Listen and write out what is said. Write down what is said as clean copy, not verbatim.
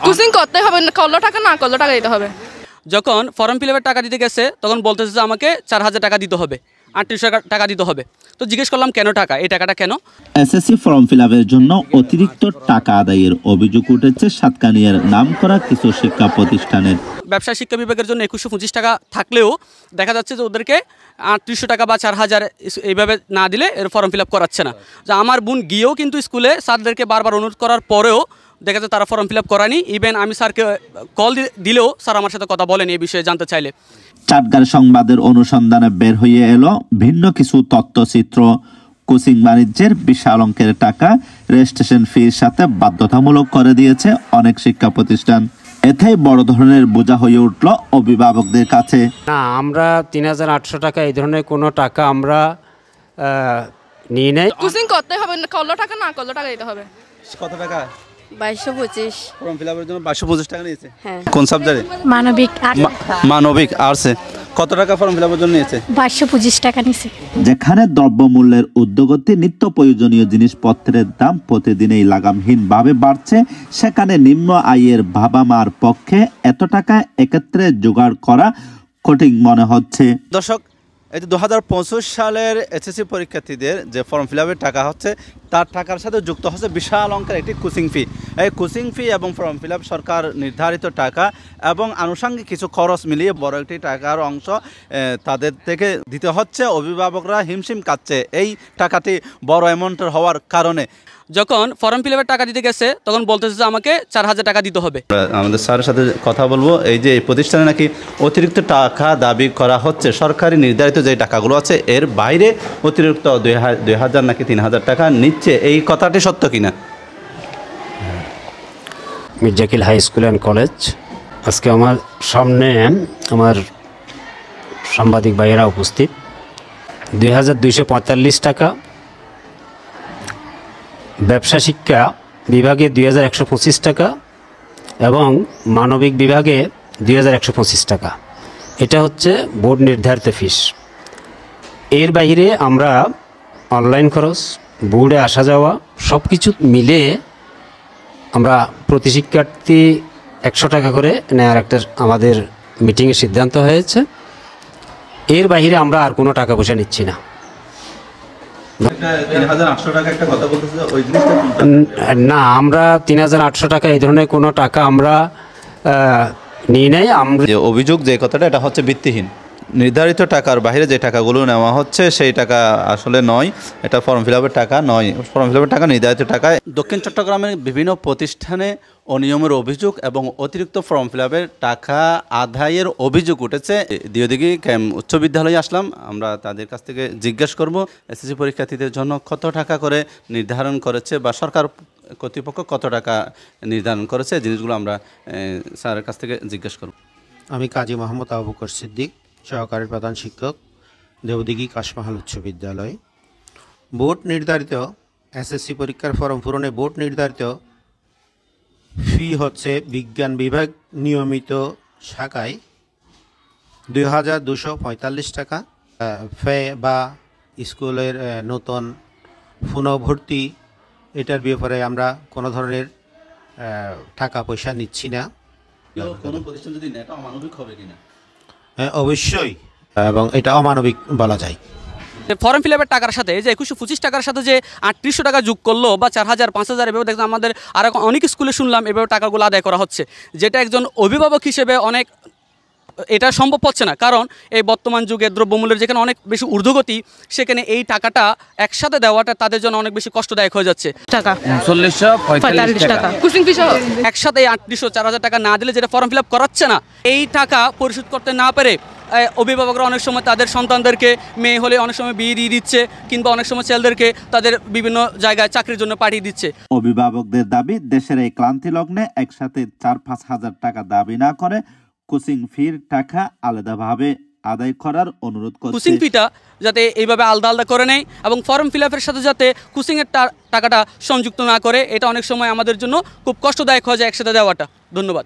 Coaching করতে হবে, করলো টাকা না করলো টাকা দিতে হবে। যখন ফর্ম ফিল আপের টাকা দিতে গেছে তখন বলতেছে যে আমাকে 4000 টাকা দিতে হবে, 3800 টাকা দিতে হবে। তো জিজ্ঞেস করলাম কেন টাকা, এই টাকাটা কেন? এসএসসি ফর্ম ফিল আপের জন্য অতিরিক্ত টাকা আদায়ের অভিযোগ উঠেছে সাতকানিয়ার নামকরা কিছু শিক্ষা প্রতিষ্ঠানের। ব্যবসায় শিক্ষা বিভাগের জন্য 2125 টাকা থাকলেও দেখা যাচ্ছে যে ওদেরকে 3800 টাকা বা 4000 এইভাবে না দিলে এর ফর্ম ফিল আপ করাচ্ছে না। যে আমার বোন গিয়েও কিন্তু স্কুলে স্যারদেরকে বারবার অনুরোধ করার পরেও দেখা যায় তারা ফর্ম ফিল আপ করায়নি। ইভেন আমি স্যারকে কল দিলেও স্যার আমার সাথে কথা বলেনি এই বিষয়ে জানতে চাইলে। চাটগাঁর সংবাদের অনুসন্ধানে বের হয়ে এলো ভিন্ন কিছু তথ্যচিত্র। কোচিং বাণিজ্যের বিশাল অঙ্কের টাকা রেজিস্ট্রেশন ফির সাথে বাধ্যতামূলক করে দিয়েছে অনেক শিক্ষা প্রতিষ্ঠান। এতেই বড় ধরনের বোঝা হয়ে উঠল অভিভাবকদের কাছে। না, আমরা 3800 টাকা এই ধরনের কোনো টাকা আমরা নিয়ে নেই। কোচিং করতে হবে, করলো টাকা না করলো টাকা দিতে হবে। কত টাকা? 2225। ফর্ম ফিল আপের জন্য 2225 টাকা নিয়েছে। হ্যাঁ। কোন সাবজেক্টে? মানবিক আর্টসে। কত টাকা ফর্ম ফিল আপের জন্য নিয়েছে? 2225 টাকা নিয়েছে। যেখানে দ্রব্যমূল্যের ঊর্ধ্বগতি, নিত্য প্রয়োজনীয় জিনিসপত্রের দাম প্রতিদিনই লাগামহীনভাবে বাড়ছে, সেখানে নিম্ন আয়ের বাবা মার পক্ষে এত টাকা এক্ষেত্রে জোগাড় করা কঠিন মনে হচ্ছে। দর্শক, এই যে 2025 সালের এসএসসি পরীক্ষার্থীদের যে ফর্ম ফিল আপের টাকা হচ্ছে, তার টাকার সাথে যুক্ত হচ্ছে বিশাল অঙ্কের একটি কোচিং ফি। এই কোচিং ফি এবং ফর্ম ফিল আপ সরকার নির্ধারিত টাকা এবং আনুষঙ্গিক কিছু খরচ মিলিয়ে বড় একটি টাকার অংশ তাদের থেকে দিতে হচ্ছে। অভিভাবকরা হিমশিম কাটছে এই টাকাটি বড় অ্যামাউন্টের হওয়ার কারণে। যখন ফর্ম ফিল আপের টাকা দিতে গেছে তখন বলতেছে যে আমাকে 4000 টাকা দিতে হবে। আমাদের স্যারের সাথে কথা বলবো। এই যে এই প্রতিষ্ঠানে নাকি অতিরিক্ত টাকা দাবি করা হচ্ছে, সরকারি নির্ধারিত যে টাকাগুলো আছে এর বাইরে অতিরিক্ত 2000 নাকি 3000 টাকা নিচ্ছে। এই কথাটি সত্য কিনা? মির্জাকিল হাই স্কুল অ্যান্ড কলেজ। আজকে আমার সামনে আমার সাংবাদিক ভাইয়েরা উপস্থিত। 2245 টাকা, ব্যবসা শিক্ষা বিভাগে 2125 টাকা এবং মানবিক বিভাগে 2125 টাকা। এটা হচ্ছে বোর্ড নির্ধারিত ফিস। এর বাইরে আমরা অনলাইন খরচ, বোর্ডে আসা যাওয়া সব কিছু মিলে আমরা প্রতি শিক্ষার্থী 100 টাকা করে নেওয়ার একটা আমাদের মিটিংয়ের সিদ্ধান্ত হয়েছে। এর বাইরে আমরা আর কোনো টাকা পয়সা নিচ্ছি না। 3800 টাকা একটা কথা বলতেছে, ওই জিনিসটা না, আমরা 3800 টাকা এই ধরনের কোনো টাকা আমরা নিয়ে নেই। আমরা যে অভিযোগ, যে কথাটা, এটা হচ্ছে ভিত্তিহীন। নির্ধারিত টাকার বাইরে যে টাকাগুলো নেওয়া হচ্ছে সেই টাকা আসলে নয়, এটা ফর্ম ফিল আপের টাকা নয়। ফর্ম ফিল আপের টাকা নির্ধারিত টাকায়। দক্ষিণ চট্টগ্রামের বিভিন্ন প্রতিষ্ঠানে অনিয়মের অভিযোগ এবং অতিরিক্ত ফর্ম ফিল আপের টাকা আদায়ের অভিযোগ উঠেছে। দিওদিঘি উচ্চ বিদ্যালয়ে আসলাম, আমরা তাদের কাছ থেকে জিজ্ঞেস করব এসএসসি পরীক্ষার্থীদের জন্য কত টাকা করে নির্ধারণ করেছে বা সরকার কর্তৃপক্ষ কত টাকা নির্ধারণ করেছে। জিনিসগুলো আমরা স্যারের কাছ থেকে জিজ্ঞেস করব। আমি কাজী মোহাম্মদ আবু বকর সিদ্দিক, সহকারী প্রধান শিক্ষক, দেওদিঘি কাশমাহাল উচ্চ বিদ্যালয়। বোর্ড নির্ধারিত এসএসসি পরীক্ষার ফর্ম পূরণে বোর্ড নির্ধারিত ফি হচ্ছে বিজ্ঞান বিভাগ নিয়মিত শাখায় 2245 টাকা। ফে বা স্কুলের নতুন পুনঃভর্তি, এটার ব্যাপারে আমরা কোনো ধরনের টাকা পয়সা নিচ্ছি না। কোনো প্রতিষ্ঠান যদি নেয়, এটা অমানবিক হবে কিনা? হ্যাঁ, অবশ্যই, এবং এটা অমানবিক বলা যায়। ফর্ম ফিল আপের টাকার সাথে যে 2125 টাকার সাথে যে 3800 টাকা যোগ করলো বা 4000 5000 এভাবে দেখলাম আমাদের আর অনেক স্কুলে শুনলাম এভাবে টাকাগুলো আদায় করা হচ্ছে, যেটা একজন অভিভাবক হিসেবে অনেক এটা সম্ভব হচ্ছে না। কারণ এই বর্তমান যুগে দ্রব্যমূল্যের যেখানে অনেক বেশি ঊর্ধ্বগতি, সেখানে এই টাকাটা একসাথে দেওয়াটা তাদের জন্য অনেক বেশি কষ্টদায়ক হয়ে যাচ্ছে। টাকা 3945 টাকা কোচিং ফি সহ একসাথে 3800 4000 টাকা না দিলে যেটা ফর্ম ফিল আপ করাচ্ছে না, এই টাকা পরিশোধ করতে না পেরে অভিভাবকরা অনেক সময় তাদের সন্তানদেরকে, মেয়ে হলে অনেক সময় বিয়ে দিয়ে দিচ্ছে, কিংবা অনেক সময় ছেলেদেরকে তাদের বিভিন্ন জায়গায় চাকরির জন্য পাঠিয়ে দিচ্ছে। অভিভাবকদের দাবি, দেশের এই ক্লান্তি লগ্নে একসাথে 4-5 হাজার টাকা দাবি না করে কোচিং ফির টাকা আলাদাভাবে আদায় করার অনুরোধ করছে। কোচিং ফিটা যাতে এইভাবে আলাদা আলাদা করে নেয় এবং ফর্ম ফিল আপের সাথে যাতে কোচিংয়ের টাকাটা সংযুক্ত না করে, এটা অনেক সময় আমাদের জন্য খুব কষ্টদায়ক হয়ে যায় একসাথে দেওয়াটা। ধন্যবাদ।